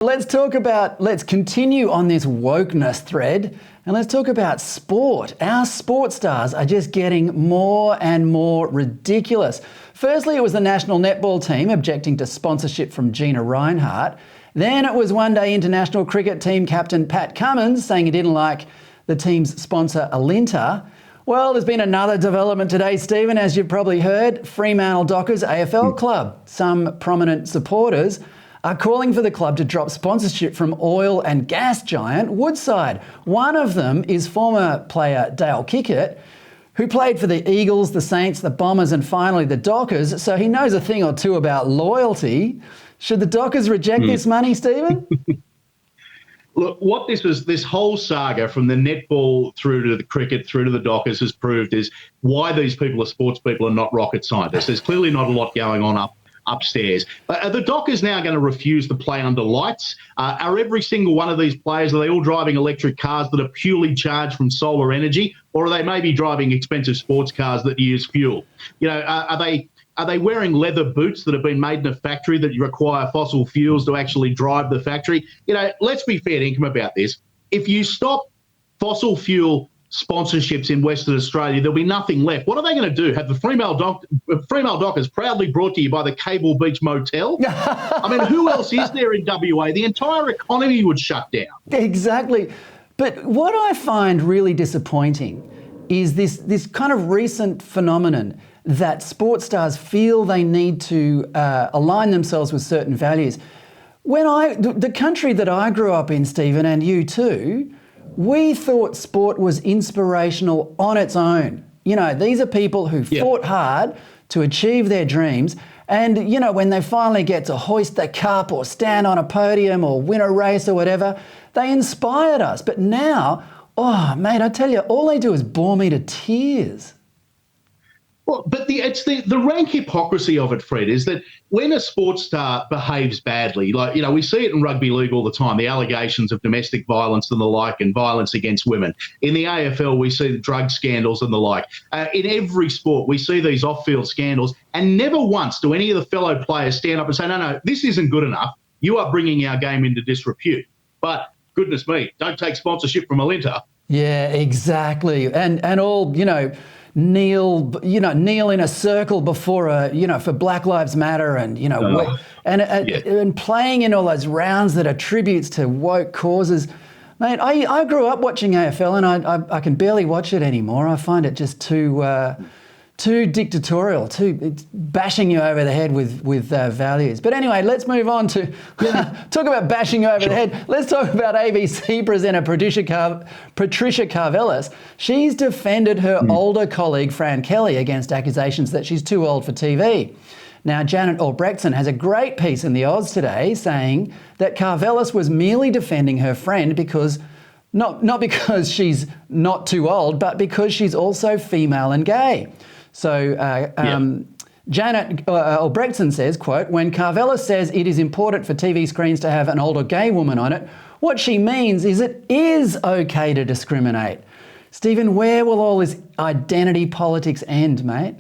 Let's continue on this wokeness thread and let's talk about sport. Our sports stars are just getting more and more ridiculous. Firstly, it was the national netball team objecting to sponsorship from Gina Reinhart. Then it was one day international cricket team captain Pat Cummins saying he didn't like the team's sponsor Alinta. Well, there's been another development today, Stephen, as you've probably heard. Fremantle Dockers AFL club. Some prominent supporters are calling for the club to drop sponsorship from oil and gas giant Woodside. One of them is former player Dale Kickett, who played for the Eagles, the Saints, the Bombers and finally the Dockers, so he knows a thing or two about loyalty. Should the Dockers reject this money, Stephen? Look, what this whole saga from the netball through to the cricket, through to the Dockers has proved is why these people are sports people and not rocket scientists. There's clearly not a lot going on upstairs. Are the Dockers now going to refuse to play under lights? Are every single one of these players, are they all driving electric cars that are purely charged from solar energy, or are they maybe driving expensive sports cars that use fuel? You know, are they wearing leather boots that have been made in a factory that require fossil fuels to actually drive the factory? You know, let's be fair to income about this. If you stop fossil fuel sponsorships in Western Australia, there'll be nothing left. What are they going to do? Have the Fremantle Dockers proudly brought to you by the Cable Beach Motel? I mean, who else is there in WA? The entire economy would shut down. Exactly. But what I find really disappointing is this kind of recent phenomenon that sports stars feel they need to align themselves with certain values. The country that I grew up in, Stephen, and you too, we thought sport was inspirational on its own. You know, these are people who fought hard to achieve their dreams. And, you know, when they finally get to hoist the cup or stand on a podium or win a race or whatever, they inspired us. But now, oh, mate, I tell you, all they do is bore me to tears. Well, but it's the rank hypocrisy of it, Fred, is that when a sports star behaves badly, like, you know, we see it in rugby league all the time, the allegations of domestic violence and the like and violence against women. In the AFL, we see the drug scandals and the like. In every sport, we see these off-field scandals, and never once do any of the fellow players stand up and say, no, this isn't good enough. You are bringing our game into disrepute. But goodness me, don't take sponsorship from Alinta. Yeah, exactly. And all, you know, kneel in a circle before for Black Lives Matter and, you know, and playing in all those rounds that are tributes to woke causes. Mate, I grew up watching AFL and I can barely watch it anymore. I find it just too dictatorial, it's bashing you over the head with values. But anyway, let's move on to talk about bashing you over the head. Let's talk about ABC presenter Patricia Karvelas. She's defended her older colleague Fran Kelly against accusations that she's too old for TV. Now, Janet Albrechtsen has a great piece in the Oz today saying that Karvelas was merely defending her friend because not because she's not too old, but because she's also female and gay. So Janet Albrechtsen says, quote, when Karvelas says it is important for TV screens to have an older gay woman on it, what she means is it is okay to discriminate. Stephen, where will all this identity politics end, mate?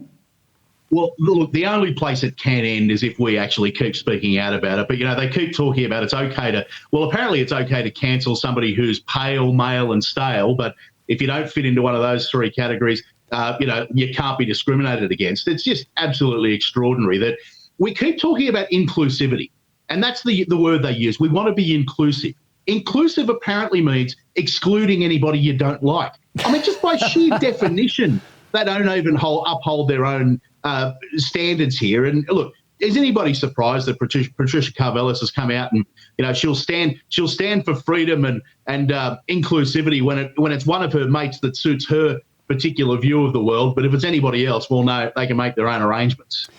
Well, look, the only place it can end is if we actually keep speaking out about it. But, you know, they keep talking about apparently it's okay to cancel somebody who's pale, male and stale, but if you don't fit into one of those three categories, you can't be discriminated against. It's just absolutely extraordinary that we keep talking about inclusivity, and that's the word they use. We want to be inclusive. Inclusive apparently means excluding anybody you don't like. I mean, just by sheer definition, they don't even uphold their own standards here. And look, is anybody surprised that Patricia Karvelas has come out and, you know, she'll stand for freedom and inclusivity when it's one of her mates that suits her particular view of the world, but if it's anybody else, well, no, they can make their own arrangements.